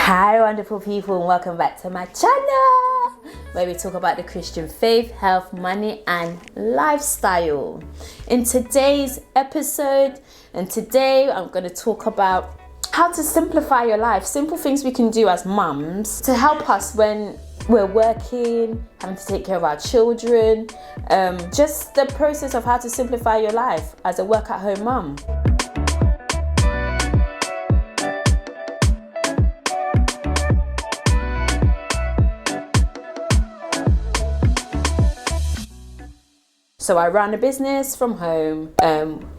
Hi wonderful people, and welcome back to my channel where we talk about the Christian faith, health, money and lifestyle. In today's episode, today I'm going to talk about how to simplify your life. Simple things we can do as mums to help us when we're working, having to take care of our children, just the process of how to simplify your life as a work at home mum. So I run a business from home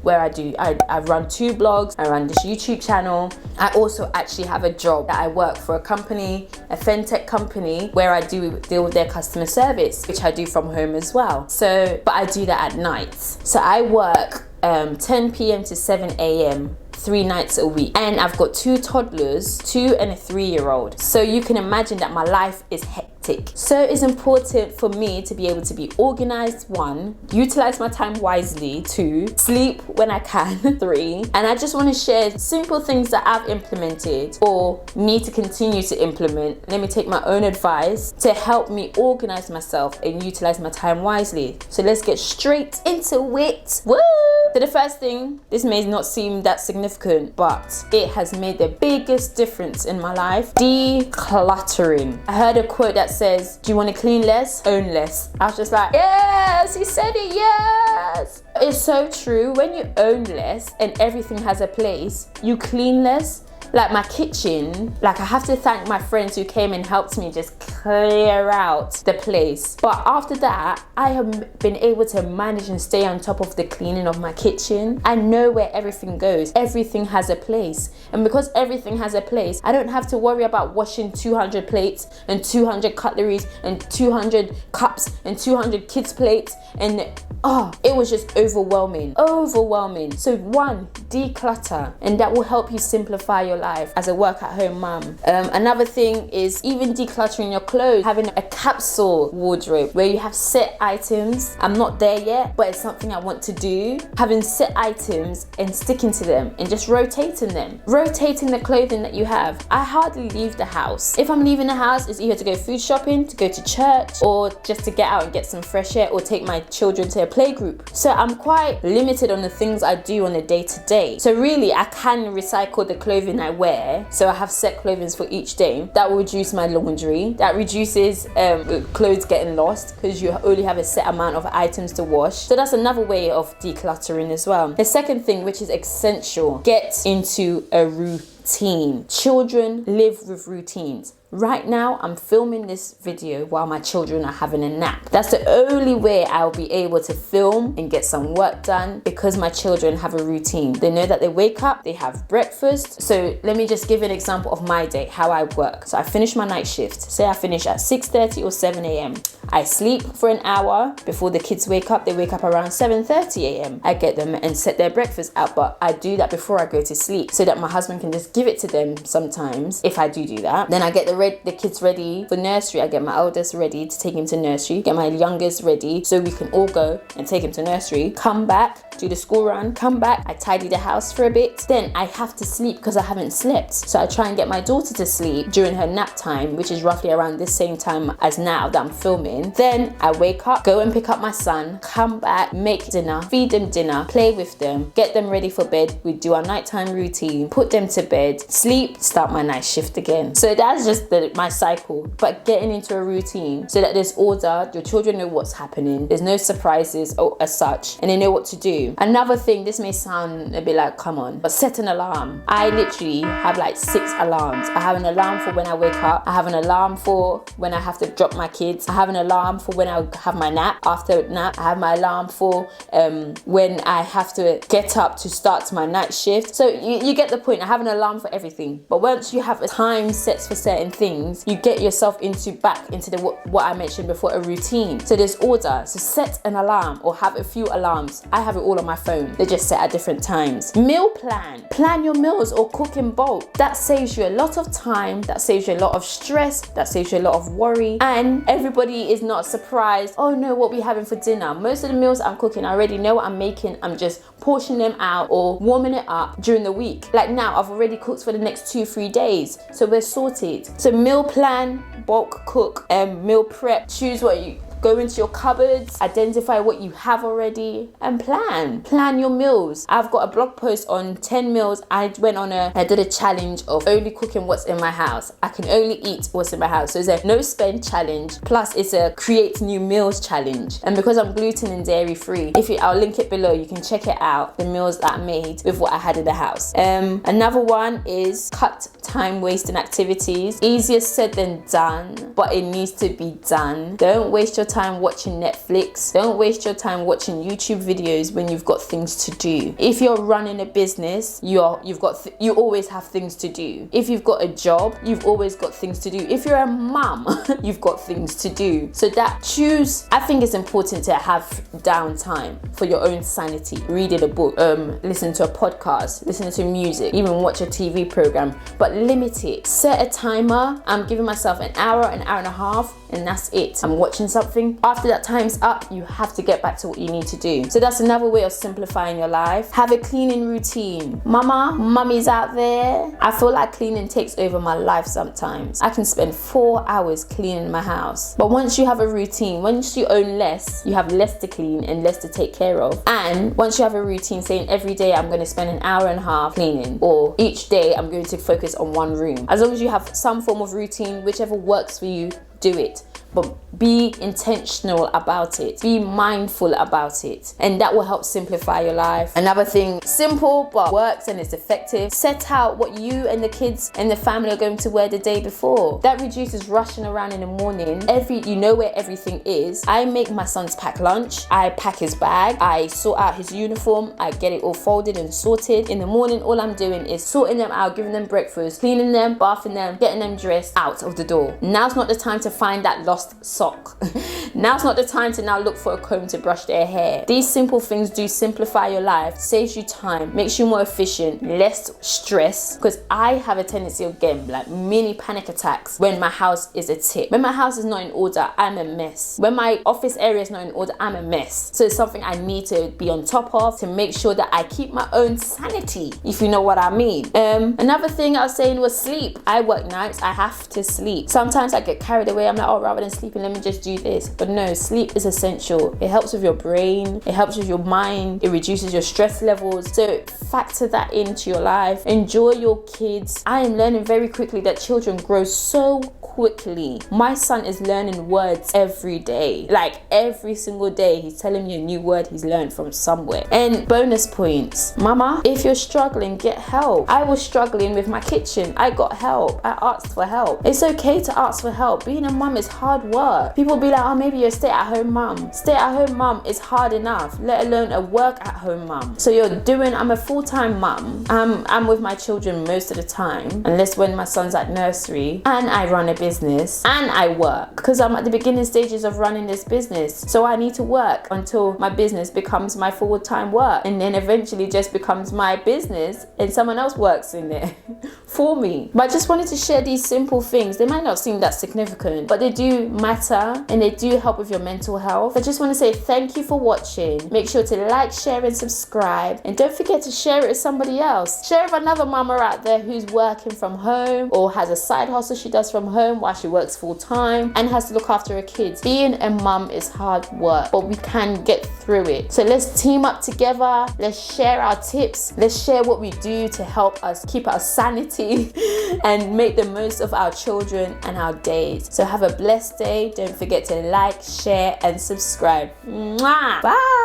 where I run 2 blogs, I run this YouTube channel. I also actually have a job that I work for a company, a fintech company, where I do deal with their customer service, which I do from home as well. But I do that at night. So I work 10 p.m. to 7 a.m. 3 nights a week, and I've got 2 toddlers, 2 and a 3-year-old. So you can imagine that my life is hectic. So it's important for me to be able to be organized, 1, utilize my time wisely, 2, sleep when I can, 3, and I just want to share simple things that I've implemented or need to continue to implement. Let me take my own advice to help me organize myself and utilize my time wisely. So let's get straight into it. Woo! So the first thing, this may not seem that significant, but it has made the biggest difference in my life: decluttering. I heard a quote that says, do you want to clean less, own less? I was just like, yes, he said it, yes. It's so true. When you own less and everything has a place, you clean less. Like my kitchen, like I have to thank my friends who came and helped me just clear out the place. But after that, I have been able to manage and stay on top of the cleaning of my kitchen. I know where everything goes. Everything has a place. And because everything has a place, I don't have to worry about washing 200 plates and 200 cutleries and 200 cups and 200 kids' plates. And it was just overwhelming. So 1, declutter, and that will help you simplify your life as a work at home mum. Another thing is even decluttering your clothes, having a capsule wardrobe where you have set items. I'm not there yet, but it's something I want to do. Having set items and sticking to them and just rotating them. Rotating the clothing that you have. I hardly leave the house. If I'm leaving the house, it's either to go food shopping, to go to church, or just to get out and get some fresh air, or take my children to a playgroup. So I'm quite limited on the things I do on a day-to-day. So really, I can recycle the clothing I wear. So I have set clothing for each day. That will reduce my laundry. That reduces clothes getting lost because you only have a set amount of items to wash. So that's another way of decluttering as well. The second thing, which is essential, get into a routine. Children live with routines. Right now, I'm filming this video while my children are having a nap. That's the only way I'll be able to film and get some work done, because my children have a routine. They know that they wake up, they have breakfast. So let me just give an example of my day, how I work. So I finish my night shift. Say I finish at 6:30 or 7 a.m. I sleep for an hour before the kids wake up. They wake up around 7:30 a.m. I get them and set their breakfast out, but I do that before I go to sleep so that my husband can just give it to them sometimes if I do that. Then I get the kids ready for nursery. I get my eldest ready to take him to nursery, get my youngest ready so we can all go and take him to nursery, come back, do the school run, come back, I tidy the house for a bit. Then I have to sleep because I haven't slept. So I try and get my daughter to sleep during her nap time, which is roughly around the same time as now that I'm filming. Then I wake up, go and pick up my son, come back, make dinner, feed them dinner, play with them, get them ready for bed. We do our nighttime routine, put them to bed, sleep, start my night shift again. So that's just my cycle. But getting into a routine so that there's order, your children know what's happening, there's no surprises as such, and they know what to do. Another thing, this may sound a bit like, come on, but set an alarm. I literally have like 6 alarms. I have an alarm for when I wake up. I have an alarm for when I have to drop my kids. I have an alarm for when I have my nap. After nap, I have my alarm for when I have to get up to start my night shift. So you get the point. I have an alarm for everything. But once you have a time set for certain things, you get yourself back into what I mentioned before, a routine. So there's order. So set an alarm or have a few alarms. I have it all on my phone. They're just set at different times. Meal plan your meals or cook in bulk. That saves you a lot of time, that saves you a lot of stress, that saves you a lot of worry, and everybody is not surprised, oh no, what we having for dinner. Most of the meals I'm cooking, I already know what I'm making. I'm just portioning them out or warming it up during the week. Like now, I've already cooked for the next 2-3 days, so we're sorted. So meal plan, bulk cook, meal prep. Choose what you go into your cupboards, identify what you have already, and plan your meals. I've got a blog post on 10 meals. I did a challenge of only cooking what's in my house. I can only eat what's in my house. So it's a no spend challenge, plus it's a create new meals challenge. And because I'm gluten and dairy free, I'll link it below, you can check it out, the meals that I made with what I had in the house. Another one is cut time wasting activities. Easier said than done, but it needs to be done. Don't waste your time watching Netflix. Don't waste your time watching YouTube videos when you've got things to do. If you're running a business, you always have things to do. If you've got a job, you've always got things to do. If you're a mum, you've got things to do. So I think it's important to have downtime for your own sanity. Reading a book, listen to a podcast, listen to music, even watch a TV program, but limit it. Set a timer. I'm giving myself an hour and a half, and that's it. I'm watching something. After that time's up, you have to get back to what you need to do. So that's another way of simplifying your life. Have a cleaning routine. Mummies out there, I feel like cleaning takes over my life sometimes. I can spend 4 hours cleaning my house. But once you have a routine, once you own less, you have less to clean and less to take care of. And once you have a routine saying every day I'm going to spend an hour and a half cleaning, or each day I'm going to focus on one room. As long as you have some form of routine, whichever works for you, do it. But be intentional about it. Be mindful about it. And that will help simplify your life. Another thing, simple but works and is effective. Set out what you and the kids and the family are going to wear the day before. That reduces rushing around in the morning. You know where everything is. I make my son's pack lunch. I pack his bag. I sort out his uniform. I get it all folded and sorted. In the morning, all I'm doing is sorting them out, giving them breakfast, cleaning them, bathing them, getting them dressed, out of the door. Now's not the time to find that lost sock. Now's not the time to now look for a comb to brush their hair. These simple things do simplify your life, saves you time, makes you more efficient, less stress. Because I have a tendency of getting like mini panic attacks when my house is a tip. When my house is not in order, I'm a mess. When my office area is not in order, I'm a mess. So it's something I need to be on top of to make sure that I keep my own sanity, if you know what I mean. Another thing I was saying was sleep. I work nights, I have to sleep. Sometimes I get carried away. I'm like, oh, rather than sleeping, let me just do this. But no, sleep is essential. It helps with your brain, it helps with your mind, it reduces your stress levels. So factor that into your life. Enjoy your kids. I am learning very quickly that children grow so quickly. My son is learning words every day. Like every single day, he's telling me a new word he's learned from somewhere. And bonus points. Mama, if you're struggling, get help. I was struggling with my kitchen. I got help. I asked for help. It's okay to ask for help. Being a mum is hard work. People be like, oh, maybe you're a stay-at-home mum. Stay-at-home mum is hard enough, let alone a work-at-home mum. So I'm a full-time mum. I'm with my children most of the time, unless when my son's at nursery, and I run a business and I work, because I'm at the beginning stages of running this business. So I need to work until my business becomes my full-time work, and then eventually just becomes my business and someone else works in there for me. But I just wanted to share these simple things. They might not seem that significant, but they do matter and they do help with your mental health. I just want to say thank you for watching. Make sure to like, share and subscribe, and don't forget to share it with somebody else. Share with another mama out there who's working from home or has a side hustle she does from home while she works full time and has to look after her kids. Being a mum is hard work, but we can get through it. So let's team up together. Let's share our tips. Let's share what we do to help us keep our sanity and make the most of our children and our days. So have a blessed day. Don't forget to like, share and subscribe. Mwah! Bye.